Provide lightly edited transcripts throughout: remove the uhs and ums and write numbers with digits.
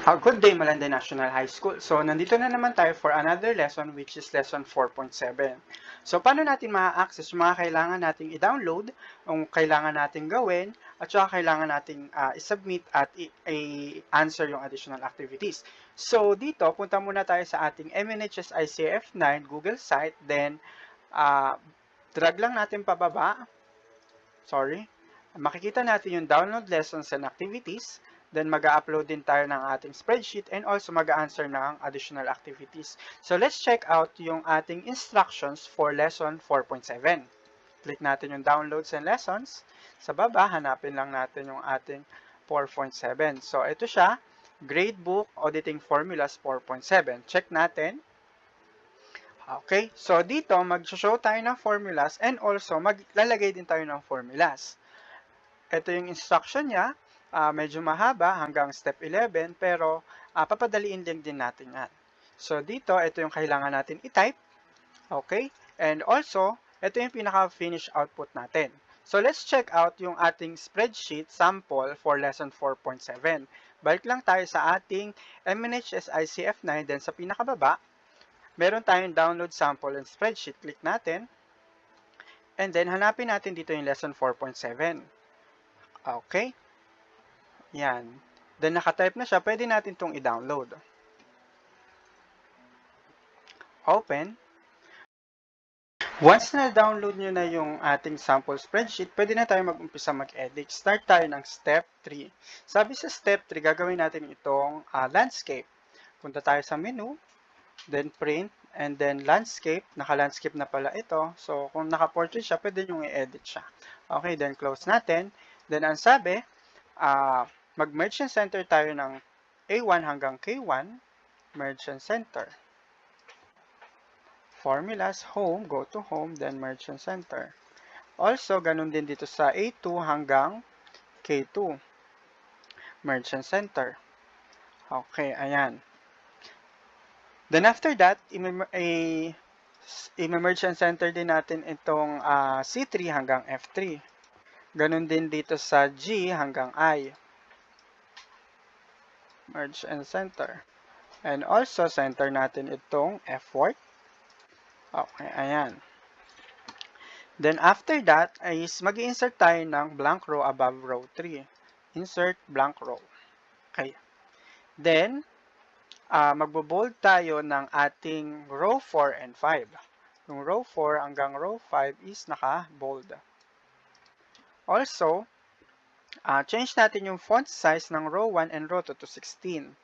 Good day, Malanda National High School. So, nandito na naman tayo for another lesson which is lesson 4.7. So, paano natin ma-access yung mga kailangan nating i-download, yung kailangan nating gawin, at saka kailangan nating i-submit at i-answer yung additional activities. So, dito, punta muna tayo sa ating MNHS ICF9 Google site. Then, drag lang natin pababa. Makikita natin yung download lessons and activities. Then mag-upload din tayo ng ating spreadsheet and also mag-answer ng additional activities. So let's check out yung ating instructions for lesson 4.7. Click natin yung downloads and lessons. Sa baba, hanapin lang natin yung ating 4.7. So ito siya, Gradebook Auditing Formulas 4.7. Check natin. Okay, so dito mag-show tayo ng formulas and also maglalagay din tayo ng formulas. Ito yung instruction niya. Medyo mahaba hanggang step 11 pero papadaliin din natin yan. So dito, ito yung kailangan natin i-type. Okay? And also, ito yung pinaka-finish output natin. So let's check out yung ating spreadsheet sample for lesson 4.7. Balik lang tayo sa ating MNHS ICF9, then sa pinakababa, meron tayong download sample and spreadsheet. Click natin. And then hanapin natin dito yung lesson 4.7. Okay? Yan. Then naka-type na siya, pwede natin itong i-download. Open. Once na download nyo na yung ating sample spreadsheet, pwede na tayo mag-umpisa mag-edit. Start tayo ng step 3. Sabi sa step 3, gagawin natin itong landscape. Punta tayo sa menu, then print, and then landscape. Naka-landscape na pala ito. So, kung naka-portrait siya, pwede nyo i-edit siya. Okay, then close natin. Then, ang sabi, mag-merge and center tayo ng A1 hanggang K1. Merge and center. Formulas, home, go to home, then merge and center. Also, ganun din dito sa A2 hanggang K2. Merge and center. Okay, ayan. Then after that, i-merge and center din natin itong C3 hanggang F3. Ganun din dito sa G hanggang I. Merge and center. And also, center natin itong F4. Okay, ayan. Then after that, is mag-insert tayo ng blank row above row 3. Insert blank row. Okay. Then, magbo-bold tayo ng ating row 4 and 5. Yung row 4 hanggang row 5 is naka-bold. Also, change natin yung font size ng row 1 and row 2 to 16.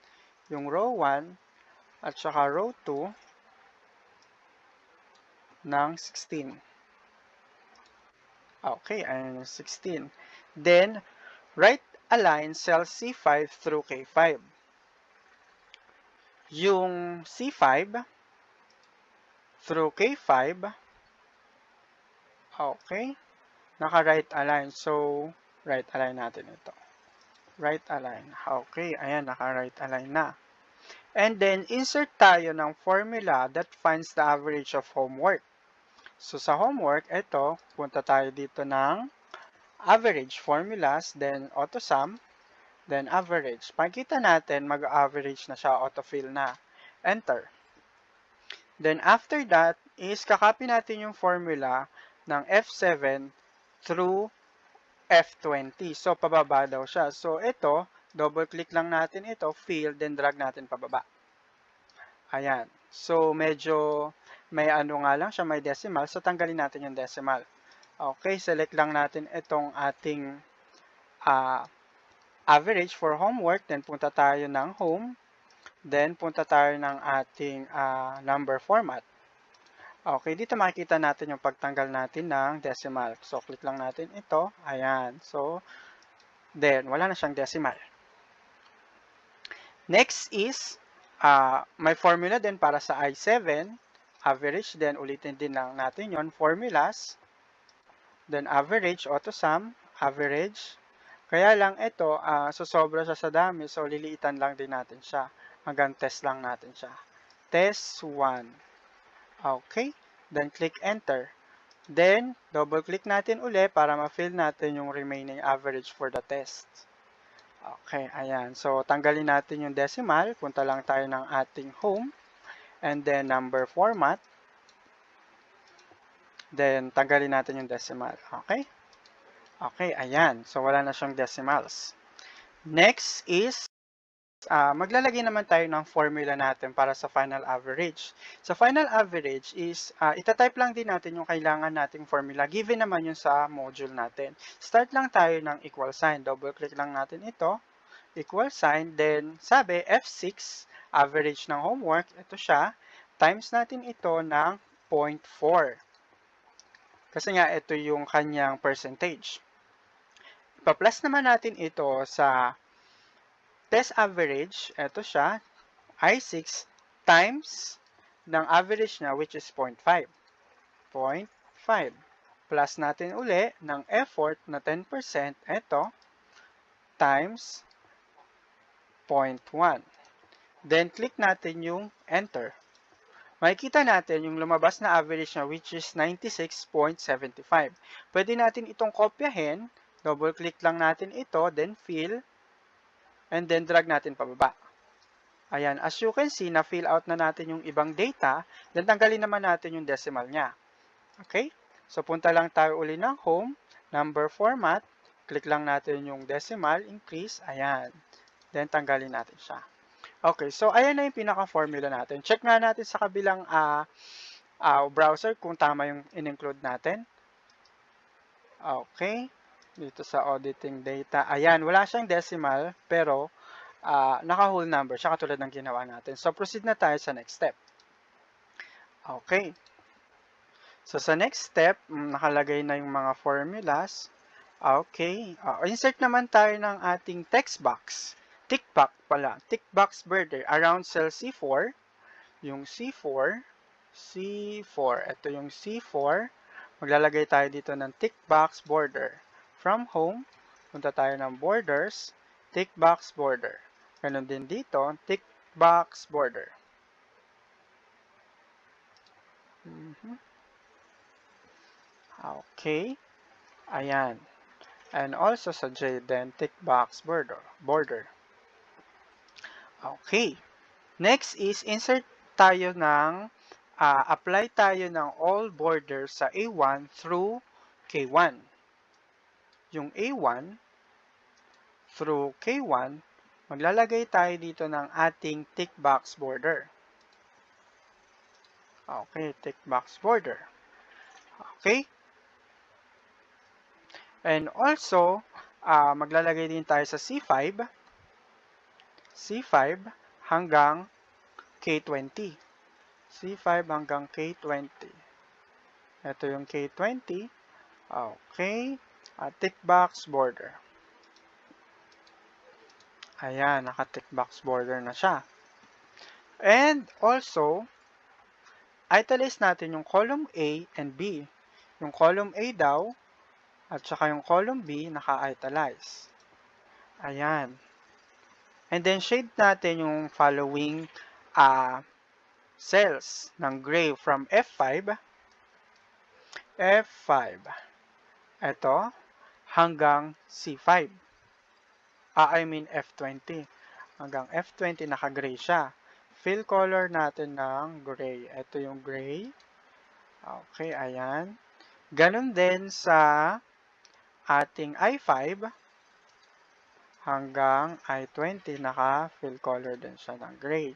Yung row 1 at saka row 2 ng 16. Okay, ayan yung 16. Then, right align cell C5 through K5. Yung C5 through K5, okay, naka-right align. So, right align natin ito. Right align. Okay, ayan, naka-right align na. And then, insert tayo ng formula that finds the average of homework. So, sa homework, ito, punta tayo dito ng average formulas, then auto-sum, then average. Pagkita natin, mag-average na siya, autofill na. Enter. Then, after that, is kakopy natin yung formula ng F7 through F20. So, pababa daw siya. So, ito, double-click lang natin ito, fill, then drag natin pababa. Ayan. So, medyo may ano nga lang siya, may decimal. So, tanggalin natin yung decimal. Okay, select lang natin itong ating average for homework. Then, punta tayo ng home. Then, punta tayo ng ating number format. Okay, dito makikita natin yung pagtanggal natin ng decimal. So, click lang natin ito. Ayan. So, then, wala na siyang decimal. Next is, may formula din para sa I7. Average, then ulitin din lang natin yon. Formulas. Then, average, auto-sum, average. Kaya lang ito, sosobra siya sa dami. So, liliitan lang din natin siya. Hanggang test lang natin siya. Test 1. Okay, then click enter. Then, double click natin uli para ma-fill natin yung remaining average for the test. Okay, ayan. So, tanggalin natin yung decimal. Punta lang tayo ng ating home. And then, number format. Then, tanggalin natin yung decimal. Okay? Okay, ayan. So, wala na siyang decimals. Next is, maglalagay naman tayo ng formula natin para sa final average. Sa final average is, itatype lang din natin yung kailangan nating formula. Given naman yun sa module natin. Start lang tayo ng equal sign. Double-click lang natin ito. Equal sign. Then, sabi, F6, average ng homework. Ito siya. Times natin ito ng 0.4. Kasi nga, ito yung kanyang percentage. Pa-plus naman natin ito sa test average. Ito siya, I6 times ng average niya, which is 0.5. 0.5. Plus natin uli ng effort na 10%. Ito, times 0.1. Then, click natin yung enter. Makikita natin yung lumabas na average niya, which is 96.75. Pwede natin itong kopyahin. Double-click lang natin ito, then fill, and then drag natin pababa. Ayan, as you can see, na-fill out na natin yung ibang data, then tanggalin naman natin yung decimal niya. Okay? So, punta lang tayo uli ng home, number format, click lang natin yung decimal, increase, ayan. Then, tanggalin natin siya. Okay, so ayan na yung pinaka-formula natin. Check nga natin sa kabilang browser kung tama yung in-include natin. Okay, dito sa auditing data. Ayan, wala siyang decimal, pero naka-whole number siya katulad ng ginawa natin. So, proceed na tayo sa next step. Okay. So, sa next step, nakalagay na yung mga formulas. Okay. Insert naman tayo ng ating text box. Tick box pala. Tick box border around cell C4. Yung C4. Ito yung C4. Maglalagay tayo dito ng tick box border. From home, punta tayo ng borders, tick box border. Ganon din dito, tick box border. Okay. Ayan. And also sa J then, tick box border. Okay. Next is insert tayo ng, apply tayo ng all borders sa A1 through K1. Yung A1 through K1, maglalagay tayo dito ng ating tick box border. Okay, tick box border. Okay? And also, maglalagay din tayo sa C5 hanggang K20. C5 hanggang K20. Ito yung K20. Okay. Tick box border. Ayan, naka-tick box border na siya. And also, italize natin yung column A and B. Yung column A daw, at saka yung column B, naka-italize. Ayan. And then, shade natin yung following cells ng gray from F5. Ito, hanggang C5. I mean F20. Hanggang F20, naka-gray siya. Fill color natin ng gray. Ito yung gray. Okay, ayan. Ganon din sa ating I5 hanggang I20, naka-fill color din siya ng gray.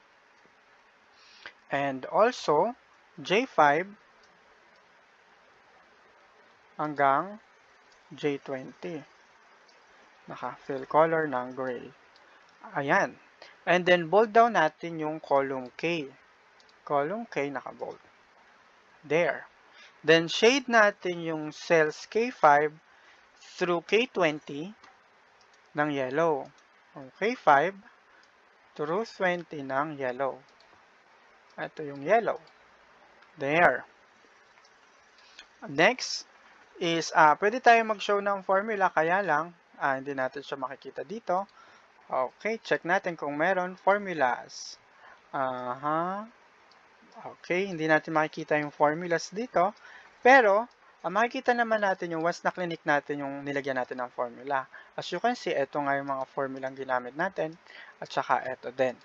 And also, J5 hanggang J20, naka-fill color ng gray. Ayan. And then, bold down natin yung column K. Column K, naka-bold. There. Then, shade natin yung cells K5 through K20 ng yellow. K5 through 20 ng yellow. Ito yung yellow. There. Next is, pwede tayo mag-show ng formula, kaya lang, hindi natin siya makikita dito. Okay, check natin kung meron formulas. Okay, hindi natin makikita yung formulas dito. Pero, makikita naman natin yung once na-click natin yung nilagyan natin ng formula. As you can see, ito nga yung mga formulang ginamit natin at saka ito din.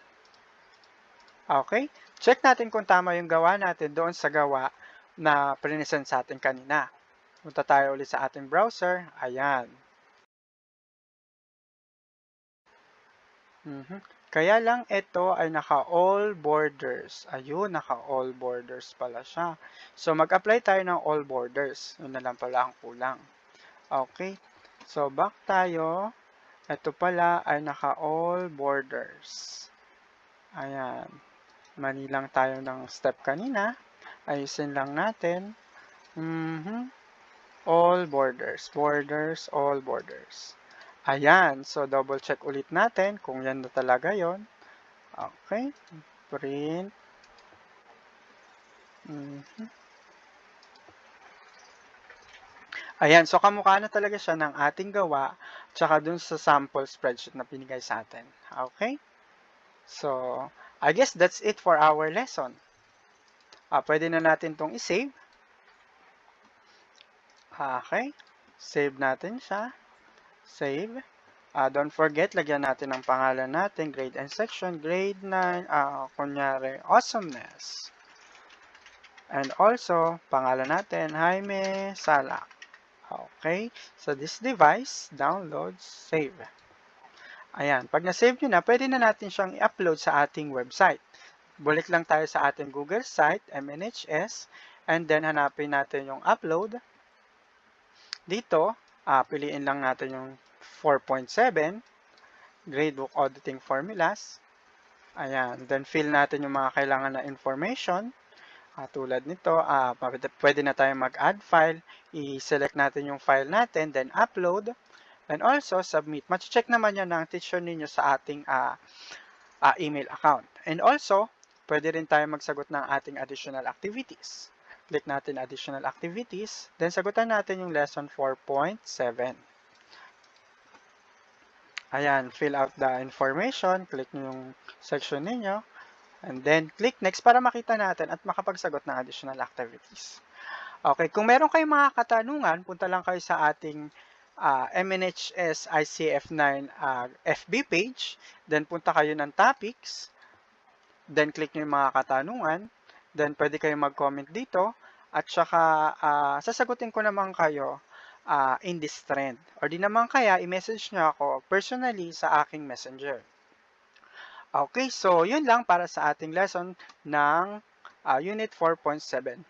Okay? Check natin kung tama yung gawa natin doon sa gawa na present sa atin kanina. Punta tayo ulit sa ating browser. Ayan. Kaya lang ito ay naka-all borders. Ayun, naka-all borders pala siya. So, mag-apply tayo ng all borders. Yun na lang pala ang kulang. Okay. So, back tayo. Ito pala ay naka-all borders. Ayan. Mali lang tayo ng step kanina. Ayusin lang natin. All borders. Borders, all borders. Ayan. So, double check ulit natin kung yan na talaga yon. Okay. Print. Ayan. So, kamukha na talaga siya ng ating gawa tsaka dun sa sample spreadsheet na pinigay sa atin. Okay. So, I guess that's it for our lesson. Pwede na natin itong i-save. Okay. Save natin siya. Save. Don't forget, lagyan natin ang pangalan natin, grade and section, grade 9, kunyari, awesomeness. And also, pangalan natin, Jaime Sala. Okay. So, this device, download, save. Ayan. Pag na-save nyo na, pwede na natin siyang i-upload sa ating website. Balik lang tayo sa ating Google site, MNHS, and then hanapin natin yung upload. Dito, piliin lang natin yung 4.7, Gradebook Auditing Formulas. Ayan, then fill natin yung mga kailangan na information. Tulad nito, pwede na tayo mag-add file. I-select natin yung file natin, then upload, and also submit. Machi-check naman yan ng teacher ninyo sa ating email account. And also, pwede rin tayo magsagot ng ating additional activities. Click natin additional activities, then sagutan natin yung lesson 4.7. Ayan, fill out the information, click nyo yung section ninyo, and then click next para makita natin at makapagsagot ng additional activities. Okay, kung meron kayong mga katanungan, punta lang kayo sa ating MNHS ICF9 FB page, then punta kayo ng topics, then click nyo yung mga katanungan, then pwede kayong mag-comment dito, at saka sasagutin ko naman kayo in this thread. Or di naman kaya, i-message nyo ako personally sa aking messenger. Okay, so yun lang para sa ating lesson ng Unit 4.7.